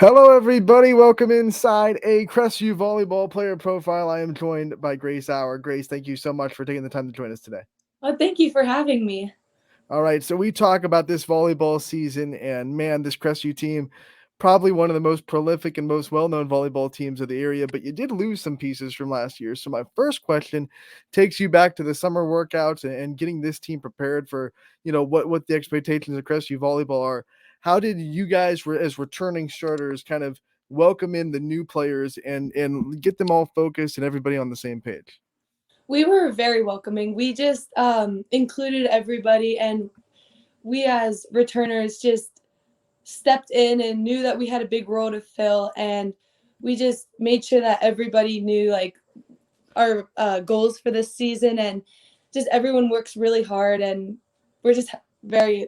Hello, everybody. Welcome inside a Crestview Volleyball player profile. I am joined by Grace Auer. Grace, thank you so much for taking the time to join us today. Well, thank you for having me. All right, so we talk about this volleyball season, and man, this Crestview team, probably one of the most prolific and most well-known volleyball teams of the area, but you did lose some pieces from last year. So my first question takes you back to the summer workouts and getting this team prepared for, what the expectations of Crestview volleyball are. How did you guys, as returning starters, kind of welcome in the new players and get them all focused and everybody on the same page? We were very welcoming. We just included everybody, and we as returners just stepped in and knew that we had a big role to fill, and we just made sure that everybody knew like our goals for this season, and just everyone works really hard, and we're just very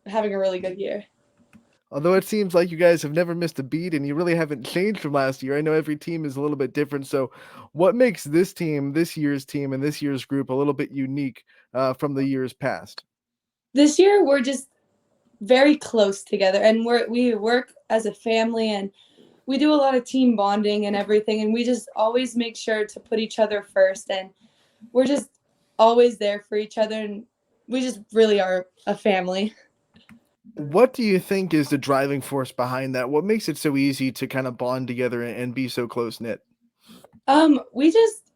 having a really good year. Although it seems like you guys have never missed a beat and you really haven't changed from last year. I know every team is a little bit different. So, what makes this team, this year's team, and this year's group a little bit unique from the years past? This year we're just very close together, and we work as a family, and we do a lot of team bonding and everything, and we just always make sure to put each other first, and we're just always there for each other, and we just really are a family. What do you think is the driving force behind that? What makes it so easy to kind of bond together and be so close knit? We just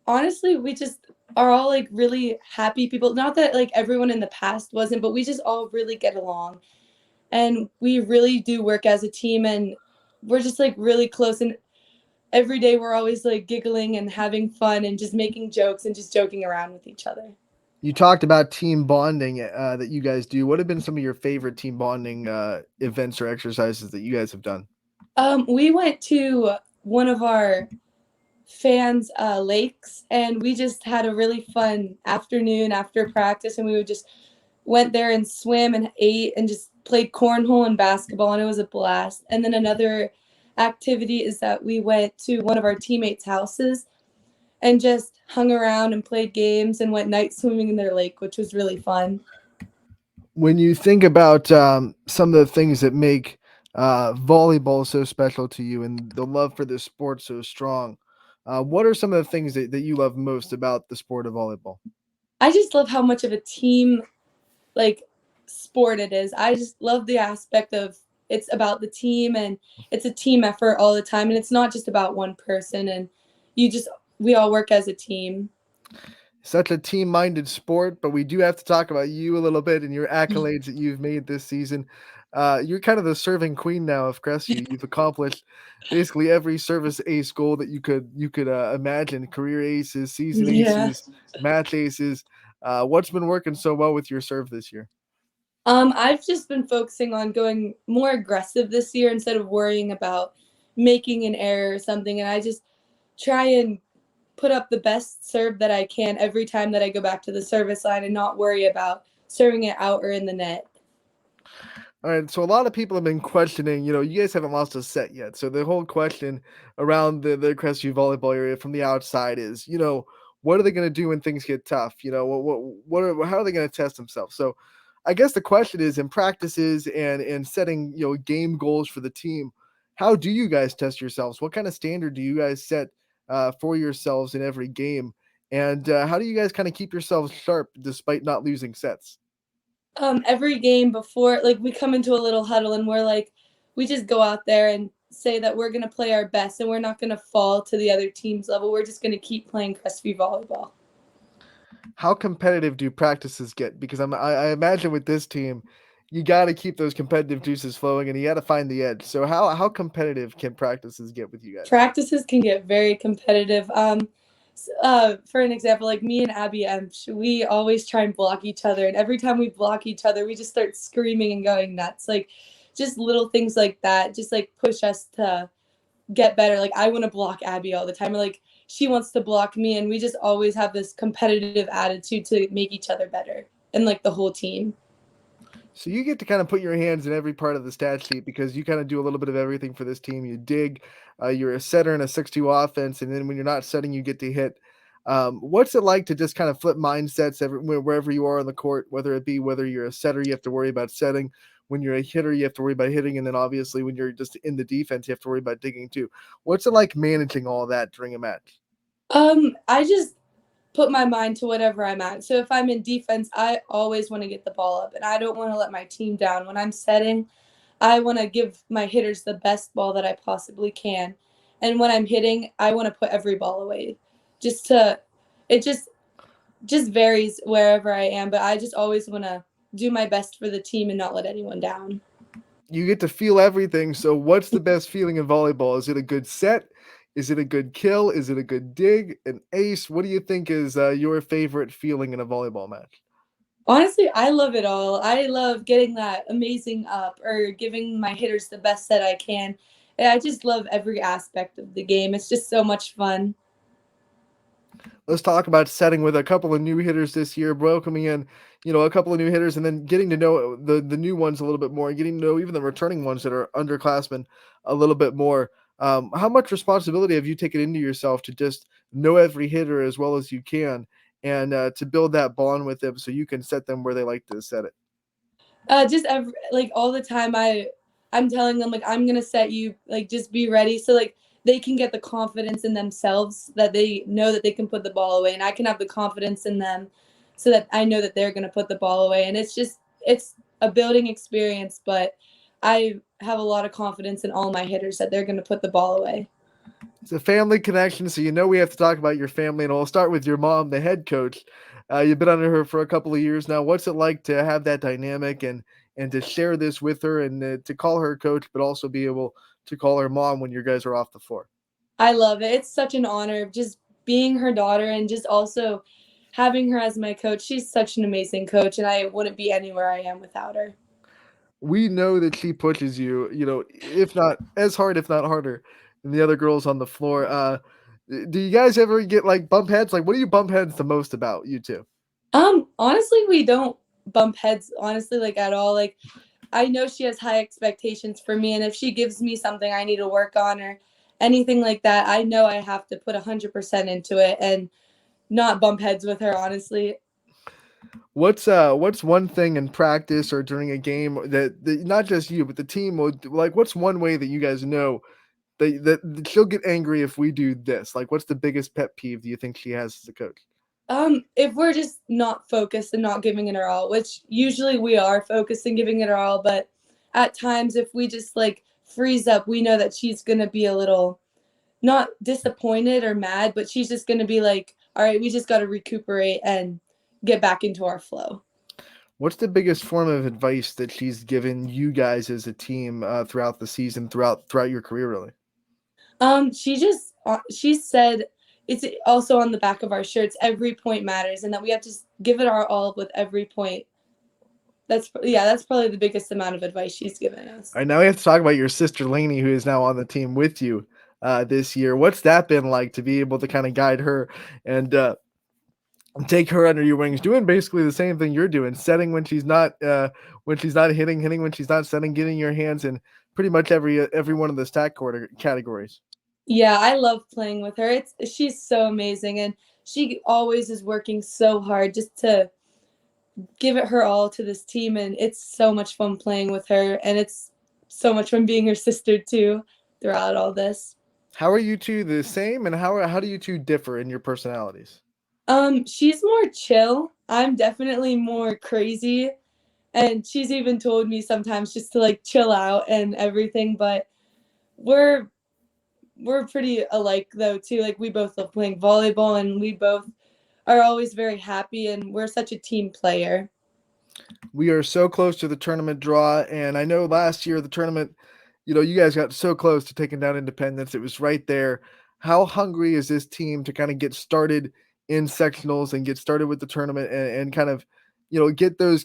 honestly we just are all like really happy people. Not that like everyone in the past wasn't, but we just all really get along, and we really do work as a team, and we're just like really close, and every day we're always like giggling and having fun and just making jokes and just joking around with each other. You talked about team bonding that you guys do. What have been some of your favorite team bonding events or exercises that you guys have done? We went to one of our fans' lakes, and we just had a really fun afternoon after practice, and we would just went there and swim and ate and just played cornhole and basketball, and it was a blast. And then another activity is that we went to one of our teammates' houses and just hung around and played games and went night swimming in their lake, which was really fun. When you think about some of the things that make volleyball so special to you and the love for this sport so strong, what are some of the things that you love most about the sport of volleyball? I just love how much of a team like sport it is. I just love the aspect of it's about the team, and it's a team effort all the time, and it's not just about one person, and you just we all work as a team. Such a team-minded sport, but we do have to talk about you a little bit and your accolades that you've made this season. You're kind of the serving queen now of Crestview. You've accomplished basically every service ace goal that you could imagine: career aces, season Yeah. aces, match aces. What's been working so well with your serve this year? I've just been focusing on going more aggressive this year instead of worrying about making an error or something, and I just try and put up the best serve that I can every time that I go back to the service line and not worry about serving it out or in the net. All right, so a lot of people have been questioning, you guys haven't lost a set yet. So the whole question around the Crestview volleyball area from the outside is, what are they going to do when things get tough? How are they going to test themselves? So I guess the question is in practices and setting, game goals for the team, how do you guys test yourselves? What kind of standard do you guys set for yourselves in every game? And how do you guys kind of keep yourselves sharp despite not losing sets? Every game before, like we come into a little huddle and we're like, we just go out there and say that we're gonna play our best and we're not gonna fall to the other team's level. We're just gonna keep playing Crestview volleyball. How competitive do practices get? Because I imagine with this team, you got to keep those competitive juices flowing, and you got to find the edge. So how competitive can practices get with you guys? Practices can get very competitive. For an example, like me and Abby Emsh, we always try and block each other, and every time we block each other, we just start screaming and going nuts. Like just little things like that, just like push us to get better. Like I want to block Abby all the time, or like she wants to block me, and we just always have this competitive attitude to make each other better, and like the whole team. So you get to kind of put your hands in every part of the stat sheet because you kind of do a little bit of everything for this team. You dig, you're a setter in a 6-2 offense, and then when you're not setting, you get to hit. What's it like to just kind of flip mindsets wherever you are on the court, whether you're a setter, you have to worry about setting, when you're a hitter, you have to worry about hitting, and then obviously when you're just in the defense, you have to worry about digging too. What's it like managing all that during a match? I just put my mind to whatever I'm at. So if I'm in defense, I always want to get the ball up and I don't want to let my team down. When I'm setting, I want to give my hitters the best ball that I possibly can. And when I'm hitting, I want to put every ball away. Just to it just varies wherever I am, but I just always want to do my best for the team and not let anyone down. You get to feel everything. So, what's the best feeling in volleyball? Is it a good set? Is it a good kill? Is it a good dig? An ace? What do you think is your favorite feeling in a volleyball match? Honestly, I love it all. I love getting that amazing up or giving my hitters the best that I can. And I just love every aspect of the game. It's just so much fun. Let's talk about setting with a couple of new hitters this year, welcoming in, a couple of new hitters, and then getting to know the new ones a little bit more, and getting to know even the returning ones that are underclassmen a little bit more. How much responsibility have you taken into yourself to just know every hitter as well as you can, and to build that bond with them so you can set them where they like to set it? Just like all the time, I'm telling them like I'm gonna set you like just be ready so like they can get the confidence in themselves that they know that they can put the ball away, and I can have the confidence in them so that I know that they're gonna put the ball away. And it's a building experience, but I have a lot of confidence in all my hitters that they're gonna put the ball away. It's a family connection, so we have to talk about your family, and we'll start with your mom, the head coach. You've been under her for a couple of years now. What's it like to have that dynamic and to share this with her, and to call her coach, but also be able to call her mom when you guys are off the floor? I love it. It's such an honor just being her daughter and just also having her as my coach. She's such an amazing coach, and I wouldn't be anywhere I am without her. We know that she pushes you, if not as hard, if not harder, than the other girls on the floor. Do you guys ever get like bump heads? Like, what do you bump heads the most about, you two? Honestly, we don't bump heads, honestly, like at all. Like, I know she has high expectations for me, and if she gives me something I need to work on or anything like that, I know I have to put 100% into it and not bump heads with her, honestly. What's one thing in practice or during a game that not just you, but the team would like, what's one way that you guys know that she'll get angry if we do this? Like, what's the biggest pet peeve do you think she has as a coach? If we're just not focused and not giving it our all, which usually we are focused and giving it our all, but at times if we just like freeze up, we know that she's gonna be a little not disappointed or mad, but she's just gonna be like, all right, we just gotta recuperate and get back into our flow. What's the biggest form of advice that she's given you guys as a team throughout the season, throughout your career, really? She said it's also on the back of our shirts. Every point matters, and that we have to give it our all with every point. That's probably the biggest amount of advice she's given us. All right, now we have to talk about your sister Lainey, who is now on the team with you this year. What's that been like to be able to kind of guide her and take her under your wings, doing basically the same thing you're doing, setting when she's not hitting, hitting when she's not setting, getting your hands in pretty much every one of the stat quarter categories. Yeah, I love playing with her. She's so amazing, and she always is working so hard just to give it her all to this team, and it's so much fun playing with her, and it's so much fun being her sister too throughout all this. How are you two the same, and how do you two differ in your personalities? She's more chill. I'm definitely more crazy, and she's even told me sometimes just to like chill out and everything, but we're we're pretty alike though too. Like we both love playing volleyball and we both are always very happy and we're such a team player. We are so close to the tournament draw, and I know last year the tournament, you guys got so close to taking down Independence. It was right there. How hungry is this team to kind of get started in sectionals and get started with the tournament, and kind of, get those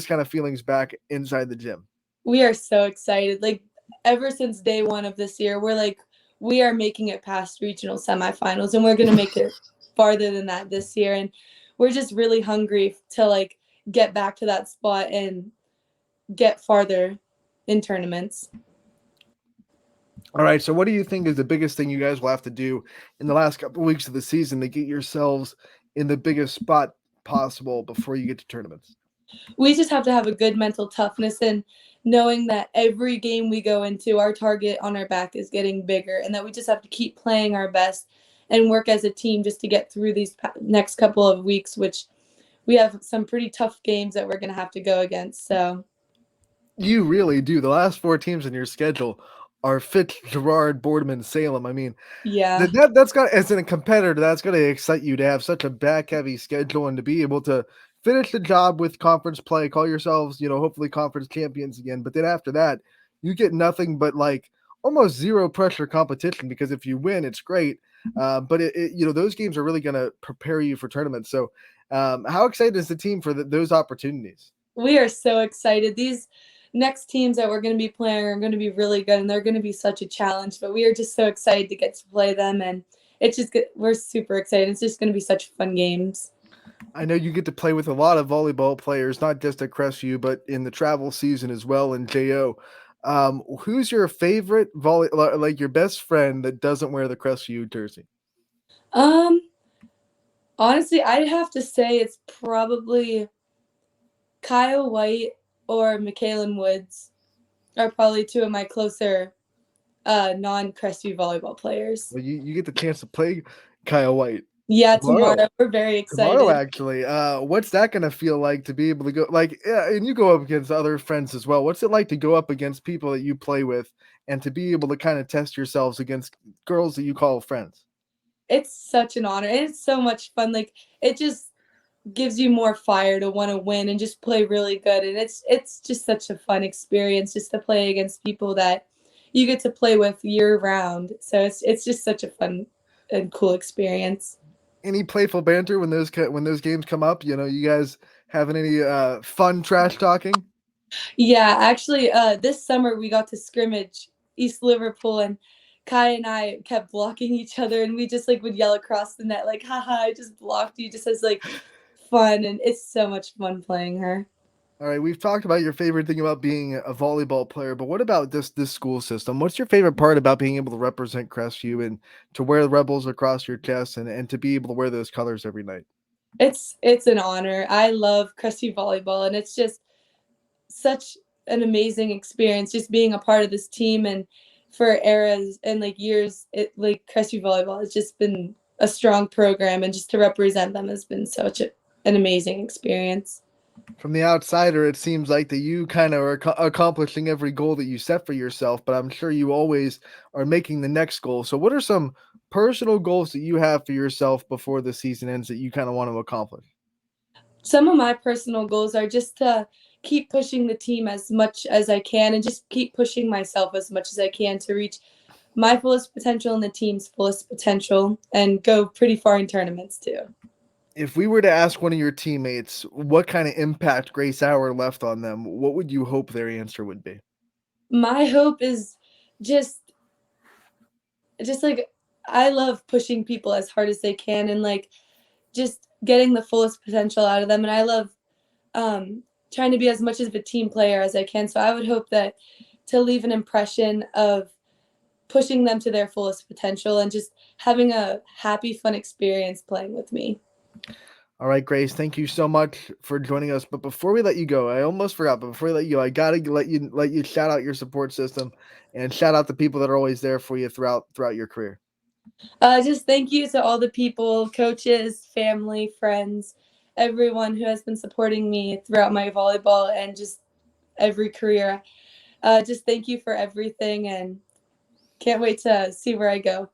kind of feelings back inside the gym? We are so excited. Like ever since day one of this year, we're like we are making it past regional semifinals and we're gonna make it farther than that this year. And we're just really hungry to like get back to that spot and get farther in tournaments. All right. So, what do you think is the biggest thing you guys will have to do in the last couple of weeks of the season to get yourselves in the biggest spot possible before you get to tournaments? We just have to have a good mental toughness and knowing that every game we go into, our target on our back is getting bigger, and that we just have to keep playing our best and work as a team just to get through these next couple of weeks, which we have some pretty tough games that we're going to have to go against. So, You really do. The last 4 teams in your schedule are Fitch, Girard, Boardman, Salem. I mean, yeah. that's got as in a competitor, that's gonna excite you to have such a back heavy schedule and to be able to finish the job with conference play, call yourselves, hopefully conference champions again. But then after that, you get nothing but like almost zero pressure competition because if you win, it's great. But those games are really gonna prepare you for tournaments. So, how excited is the team for those opportunities? We are so excited. These next teams that we're going to be playing are going to be really good, and they're going to be such a challenge. But we are just so excited to get to play them, and it's just we're super excited. It's just going to be such fun games. I know you get to play with a lot of volleyball players, not just at Crestview, but in the travel season as well in JO. Who's your favorite like your best friend that doesn't wear the Crestview jersey? Um, Honestly, I'd have to say it's probably Kyle White or Michaelin Woods are probably two of my closer non-Crestview volleyball players. Well, you get the chance to play Kyle White Yeah, tomorrow. tomorrow. We're very Tomorrow, excited. actually. What's that gonna feel like to be able to go like yeah, and you go up against other friends as well. What's it like to go up against people that you play with and to be able to kind of test yourselves against girls that you call friends? It's such an honor. And it's so much fun. Like it just gives you more fire to want to win and just play really good. And it's just such a fun experience just to play against people that you get to play with year round. So it's just such a fun and cool experience. Any playful banter when those games come up? You guys having any fun trash talking? Yeah, actually, this summer we got to scrimmage East Liverpool, and Kai and I kept blocking each other, and we just like would yell across the net like, "Haha, I just blocked you," just as like fun, and it's so much fun playing her. All right, we've talked about your favorite thing about being a volleyball player, but what about this school system? What's your favorite part about being able to represent Crestview and to wear the rebels across your chest and to be able to wear those colors every night? It's an honor. I love Crestview Volleyball, and it's just such an amazing experience just being a part of this team and for eras and like years. It like Crestview Volleyball has just been a strong program, and just to represent them has been an amazing experience. From the outsider, it seems like that you kind of are accomplishing every goal that you set for yourself, but I'm sure you always are making the next goal. So, what are some personal goals that you have for yourself before the season ends that you kind of want to accomplish? Some of my personal goals are just to keep pushing the team as much as I can and just keep pushing myself as much as I can to reach my fullest potential and the team's fullest potential and go pretty far in tournaments too. If we were to ask one of your teammates what kind of impact Grace Auer left on them, what would you hope their answer would be? My hope is just like I love pushing people as hard as they can and like just getting the fullest potential out of them, and I love trying to be as much of a team player as I can. So I would hope that to leave an impression of pushing them to their fullest potential and just having a happy, fun experience playing with me. All right, Grace, thank you so much for joining us. But before we let you go, I almost forgot, but before we let you go, I gotta let you shout out your support system and shout out the people that are always there for you throughout your career. Just thank you to all the people, coaches, family, friends, everyone who has been supporting me throughout my volleyball and just every career. Just thank you for everything, and can't wait to see where I go.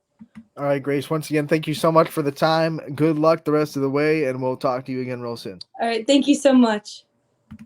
All right, Grace, once again, thank you so much for the time. Good luck the rest of the way, and we'll talk to you again real soon. All right. Thank you so much.